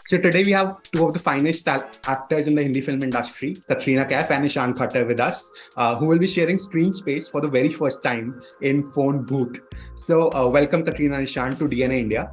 So today we have two of the finest actors in the Hindi film industry, Katrina Kaif and Ishaan Khatter with us, who will be sharing screen space for the very first time in Phone Bhoot. So welcome Katrina and Ishaan to DNA India.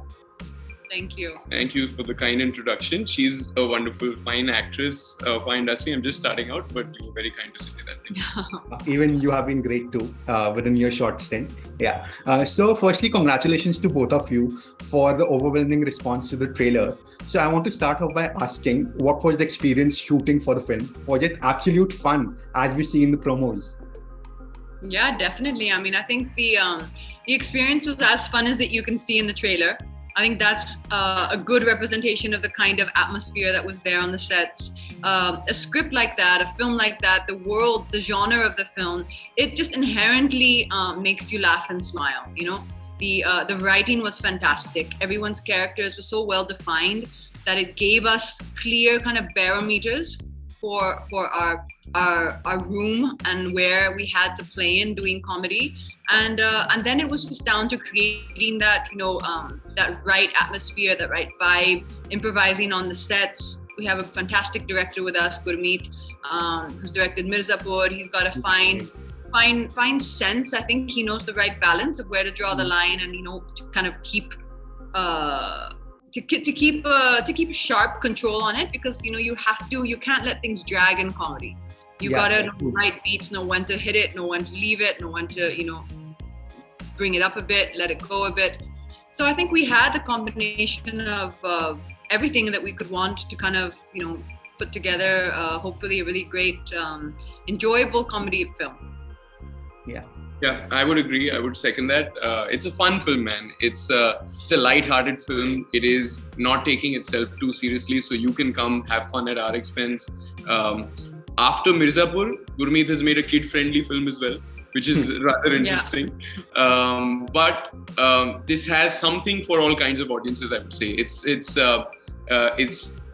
Thank you. Thank you for the kind introduction. She's a wonderful, fine actress of our industry. I'm just starting out, but you were very kind to say that. Even you have been great too within your short stint. Yeah. So firstly, congratulations to both of you for the overwhelming response to the trailer. So I want to start off by asking, what was the experience shooting for the film? Was it absolute fun as we see in the promos? Yeah, definitely. I mean, I think the experience was as fun as that you can see in the trailer. I think that's a good representation of the kind of atmosphere that was there on the sets. A script like that, a film like that, the world, the genre of the film, it just inherently makes you laugh and smile. You know, the writing was fantastic. Everyone's characters were so well defined that it gave us clear kind of barometers for our room and where we had to play in doing comedy. And then it was just down to creating that, that right atmosphere, that right vibe, improvising on the sets. We have a fantastic director with us, Gurmeet, who's directed Mirzapur. He's got a fine sense. I think he knows the right balance of where to draw the line and, to kind of keep to keep sharp control on it, because you can't let things drag in comedy. You gotta know the right beats, know when to hit it, know when to leave it, know when to, bring it up a bit, let it go a bit. So I think we had the combination of everything that we could want to kind of, put together, hopefully a really great, enjoyable comedy film. Yeah, I would agree. I would second that. It's a fun film, man. It's a light-hearted film. It is not taking itself too seriously, so you can come have fun at our expense. After Mirzapur, Gurmeet has made a kid-friendly film as well, which is rather interesting. But this has something for all kinds of audiences, I would say. It's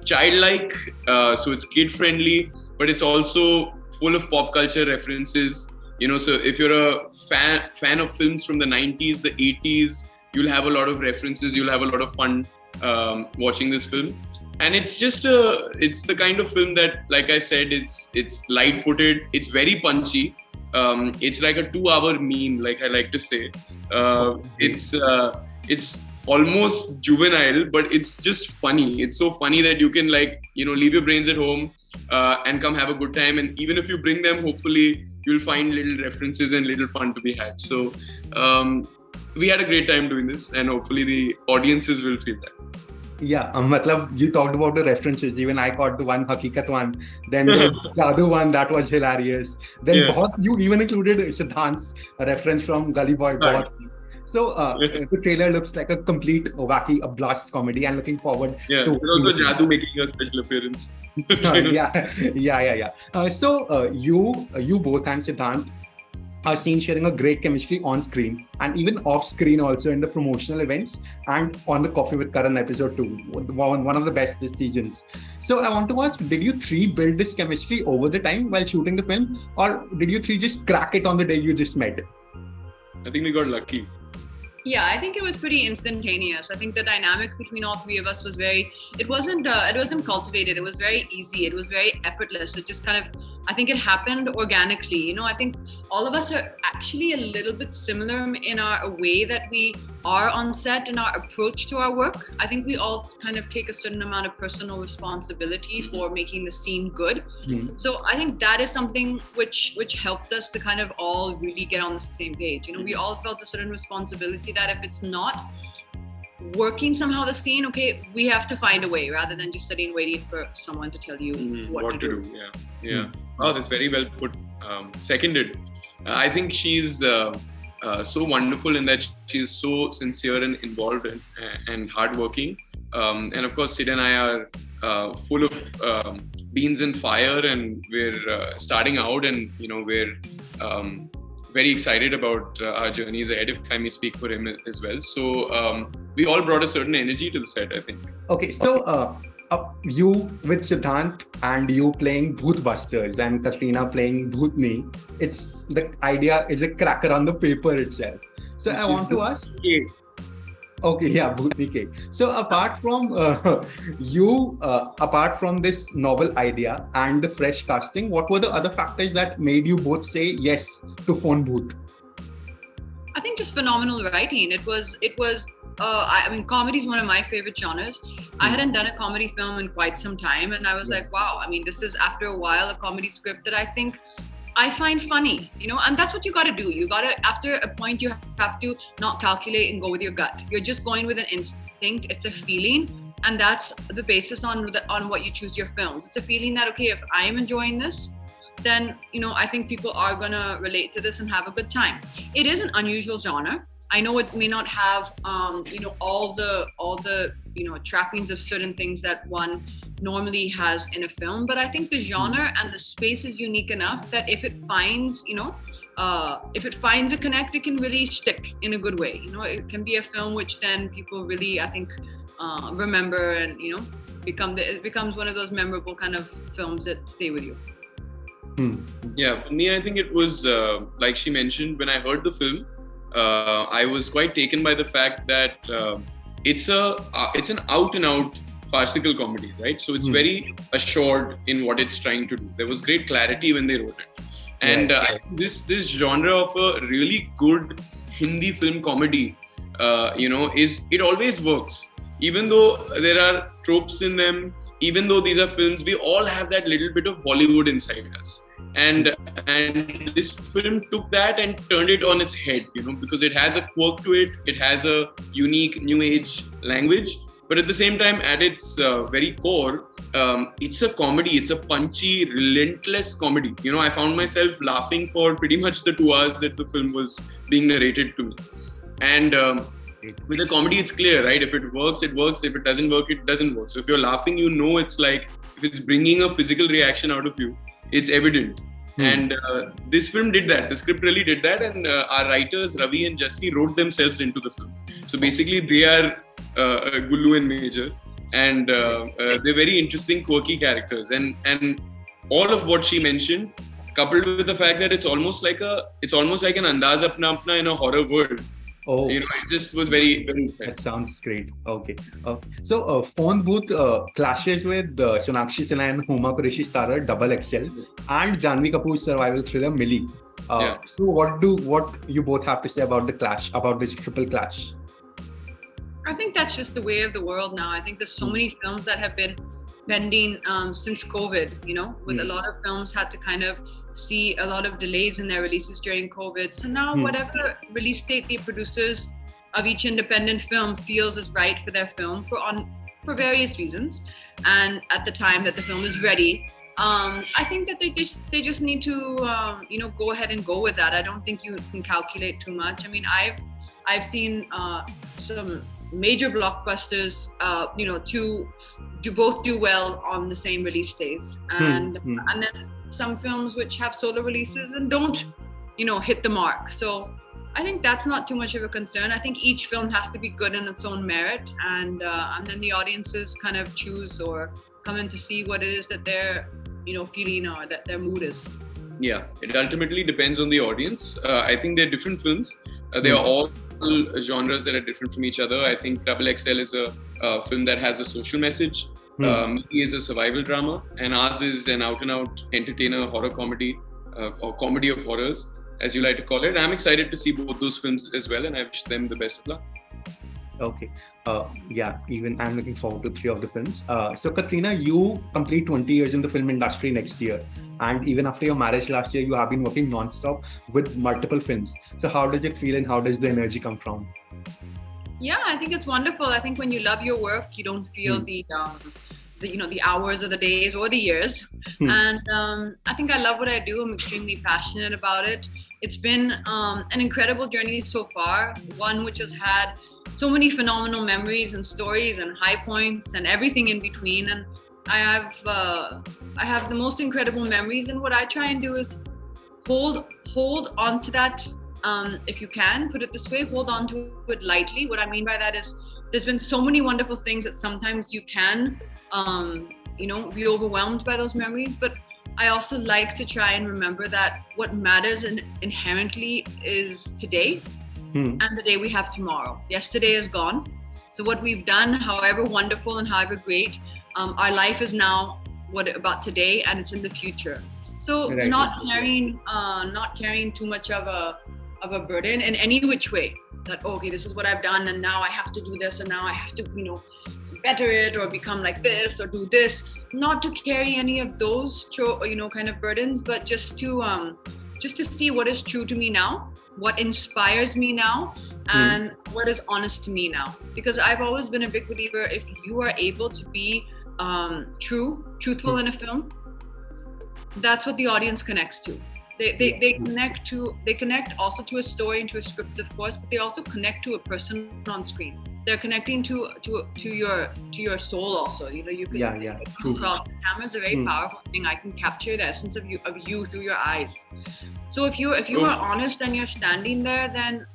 childlike, so it's kid-friendly, but it's also full of pop culture references. So if you're a fan of films from the 90s, the 80s, you'll have a lot of references. You'll have a lot of fun watching this film. And it's just it's the kind of film that, like I said, it's light-footed. It's very punchy. It's like a 2-hour meme, like I like to say. It's almost juvenile, but it's just funny. It's so funny that you can leave your brains at home and come have a good time. And even if you bring them, hopefully you'll find little references and little fun to be had. So we had a great time doing this, and hopefully the audiences will feel that. Yeah, you talked about the references. Even I caught the one Hakikat one, then the other one that was hilarious. Then you even included Siddhant's reference from Gully Boy. Right. So the trailer looks like a complete a blast comedy, and looking forward to. There's also Jadoo making a special appearance. So you both and Siddhant are seen sharing a great chemistry on screen and even off screen also in the promotional events and on the Coffee with Karan episode 2, one of the best this seasons. So I want to ask, did you three build this chemistry over the time while shooting the film, or did you three just crack it on the day you just met? I think we got lucky. Yeah, I think it was pretty instantaneous. I think the dynamic between all three of us was it wasn't cultivated. It was very easy. It was very effortless. It just kind of, I think it happened organically. I think all of us are actually a little bit similar in our way that we are on set and our approach to our work. I think we all kind of take a certain amount of personal responsibility for making the scene good. So I think that is something which helped us to kind of all really get on the same page. We all felt a certain responsibility that if it's not working somehow the scene, okay, we have to find a way rather than just sitting waiting for someone to tell you what to do. Yeah. Oh, that's very well put. Seconded. I think she's so wonderful in that she's so sincere and involved and hardworking. And of course, Sid and I are full of beans and fire, and we're starting out, and we're very excited about our journeys ahead, if I may speak for him as well. So we all brought a certain energy to the set, I think. Okay, so you with Siddhant and you playing Bhootbusters and Katrina playing Bhootni, the idea is a cracker on the paper itself. So I want to ask, Okay, yeah, Bhutni K. So apart from apart from this novel idea and the fresh casting, what were the other factors that made you both say yes to Phone Bhoot? I think just phenomenal writing. I mean, comedy is one of my favorite genres. I hadn't done a comedy film in quite some time, and I was like, wow. I mean, this is after a while a comedy script that I think I find funny, and that's what you got to do. You got to, after a point, you have to not calculate and go with your gut. You're just going with an instinct. It's a feeling, and that's the basis on what you choose your films. It's a feeling that, okay, if I am enjoying this, then I think people are gonna relate to this and have a good time. It is an unusual genre. I know it may not have all the trappings of certain things that one normally has in a film, but I think the genre and the space is unique enough that if it finds a connect, it can really stick in a good way. It can be a film which then people really, I think, remember, and it becomes one of those memorable kind of films that stay with you. Yeah, for me, I think it was like she mentioned, when I heard the film, I was quite taken by the fact that it's an out and out farcical comedy, right? So it's very assured in what it's trying to do. There was great clarity when they wrote it, and this genre of a really good Hindi film comedy, it always works. Even though there are tropes in them, even though these are films, we all have that little bit of Bollywood inside us. And this film took that and turned it on its head, because it has a quirk to it. It has a unique new age language. But at the same time, at its very core, it's a comedy. It's a punchy, relentless comedy. I found myself laughing for pretty much the 2 hours that the film was being narrated to me. And with a comedy, it's clear, right? If it works, it works. If it doesn't work, it doesn't work. So if you're laughing, it's like, if it's bringing a physical reaction out of you, it's evident. And this film did that. The script really did that. And our writers, Ravi and Jassi, wrote themselves into the film. So basically, they are Gullu and Major. And they're very interesting, quirky characters. And all of what she mentioned, coupled with the fact that it's almost like an Andaz Apna Apna in a horror world. Oh, it just was very, very exciting. That sounds great. Okay. So, Phone Bhoot clashes with Sonakshi Sinha and Huma Qureshi starrer Double XL and Janhvi Kapoor's survival thriller Mili. So, what you both have to say about the clash, about this triple clash? I think that's just the way of the world now. I think there's so many films that have been pending since COVID. With a lot of films had to kind of see a lot of delays in their releases during COVID. So now whatever release date the producers of each independent film feels is right for their film for various reasons, and at the time that the film is ready, I think that they just need to go ahead and go with that. I don't think you can calculate too much. I mean, I've seen some major blockbusters both do well on the same release days, and then some films which have solo releases and don't, hit the mark. So I think that's not too much of a concern. I think each film has to be good in its own merit, and then the audiences kind of choose or come in to see what it is that they're, feeling or that their mood is. Yeah, it ultimately depends on the audience. I think they're different films. They are all genres that are different from each other. I think Double XL is a film that has a social message. Mili is a survival drama, and ours is an out-and-out entertainer horror comedy, or comedy of horrors, as you like to call it. I'm excited to see both those films as well, and I wish them the best of luck. Okay. Even I'm looking forward to 3 of the films. So Katrina, you complete 20 years in the film industry next year. And even after your marriage last year, you have been working non-stop with multiple films. So how does it feel and how does the energy come from? Yeah, I think it's wonderful. I think when you love your work, you don't feel the hours or the days or the years. And I think I love what I do. I'm extremely passionate about it. It's been an incredible journey so far, one which has had so many phenomenal memories and stories and high points and everything in between. And I have the most incredible memories. And what I try and do is hold on to that. If you can put it this way, hold on to it lightly. What I mean by that is there's been so many wonderful things that sometimes you can, be overwhelmed by those memories. But I also like to try and remember that what matters inherently is today and the day we have tomorrow. Yesterday is gone. So what we've done, however wonderful and however great, our life is now about today, and it's in the future. So Right. not carrying too much of a burden in any which way. That okay, this is what I've done, and now I have to do this, and now I have to better it or become like this or do this. Not to carry any of those kind of burdens, but just to see what is true to me now, what inspires me now, and what is honest to me now. Because I've always been a big believer, if you are able to be truthful in a film, that's what the audience connects to. They connect also to a story and to a script, of course, but they also connect to a person on screen. They're connecting to your soul also. You can come across. The camera is a very powerful thing. I can capture the essence of you through your eyes. So if you are honest and you're standing there, then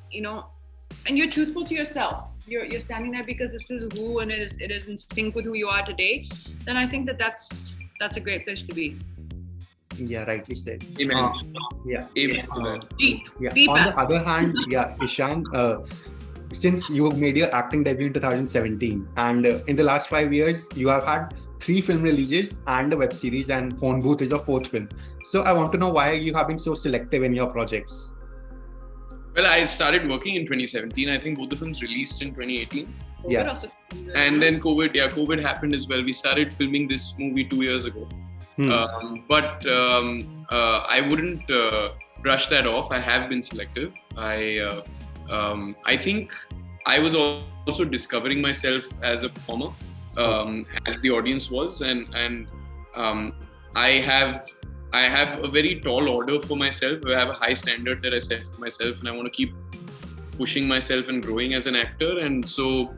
and you're truthful to yourself. You're standing there because this is who, and it is in sync with who you are today. Then I think that's a great place to be. Yeah, rightly said. Amen. Amen to that. Deep On the other hand, Ishaan, since you made your acting debut in 2017, and in the last 5 years, you have had 3 film releases and a web series, and Phone Bhoot is your 4th film. So I want to know why you have been so selective in your projects. Well, I started working in 2017. I think both the films released in 2018. Yeah. Also, And then COVID happened as well. We started filming this movie 2 years ago. But I wouldn't brush that off. I have been selective. I think I was also discovering myself as a performer, as the audience was, and I have a very tall order for myself. I have a high standard that I set for myself, and I want to keep pushing myself and growing as an actor. And so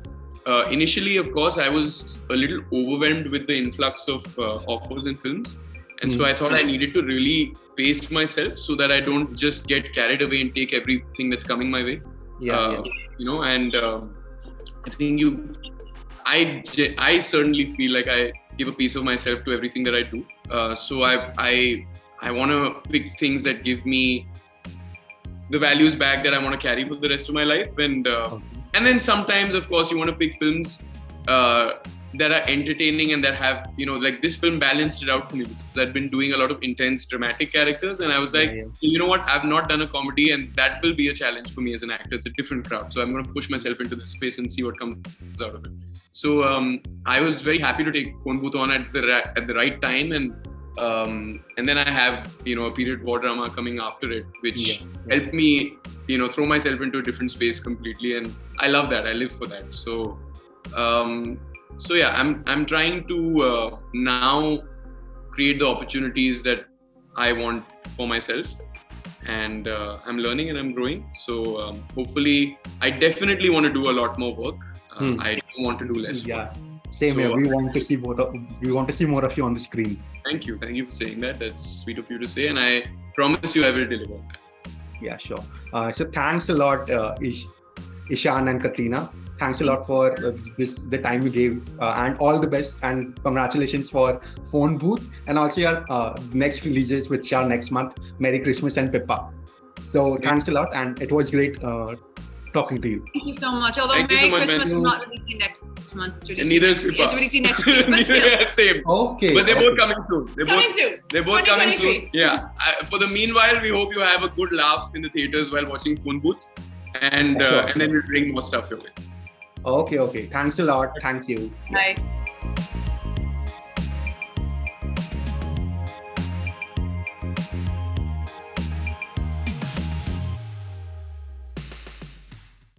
initially, of course, I was a little overwhelmed with the influx of offers and films. And so I thought I needed to really pace myself so that I don't just get carried away and take everything that's coming my way. And I think I certainly feel like I give a piece of myself to everything that I do. So I want to pick things that give me the values back that I want to carry for the rest of my life. And then sometimes, of course, you want to pick films that are entertaining and that have, like this film balanced it out for me, because I've been doing a lot of intense dramatic characters, and I was like, you know what, I've not done a comedy, and that will be a challenge for me as an actor. It's a different crowd, so I'm going to push myself into this space and see what comes out of it. So I was very happy to take Phone Bhoot on at the right time, and then I have a period war drama coming after it, which helped me throw myself into a different space completely, and I love that. I live for that. So I'm trying to now create the opportunities that I want for myself, and I'm learning and I'm growing. So hopefully, I definitely want to do a lot more work. I don't want to do less. Yeah, same here. We want to see more of you on the screen. Thank you for saying that. That's sweet of you to say, and I promise you I will deliver that. Yeah, sure. So thanks a lot, Ishaan and Katrina. Thanks a lot for the time you gave, and all the best, and congratulations for Phone Bhoot, and also your next releases, which are next month, Merry Christmas and Pippa. So thanks a lot, and it was great talking to you. Thank you so much. Although Merry Christmas is not releasing next month, it's releasing neither is Pippa. It's releasing next year, but still. Same. Okay. But they're both coming soon. They're both coming soon. 2023. Yeah. For the meanwhile, we hope you have a good laugh in the theaters while watching Phone Bhoot, and then we'll bring more stuff your way. Okay. Thanks a lot. Thank you. Bye.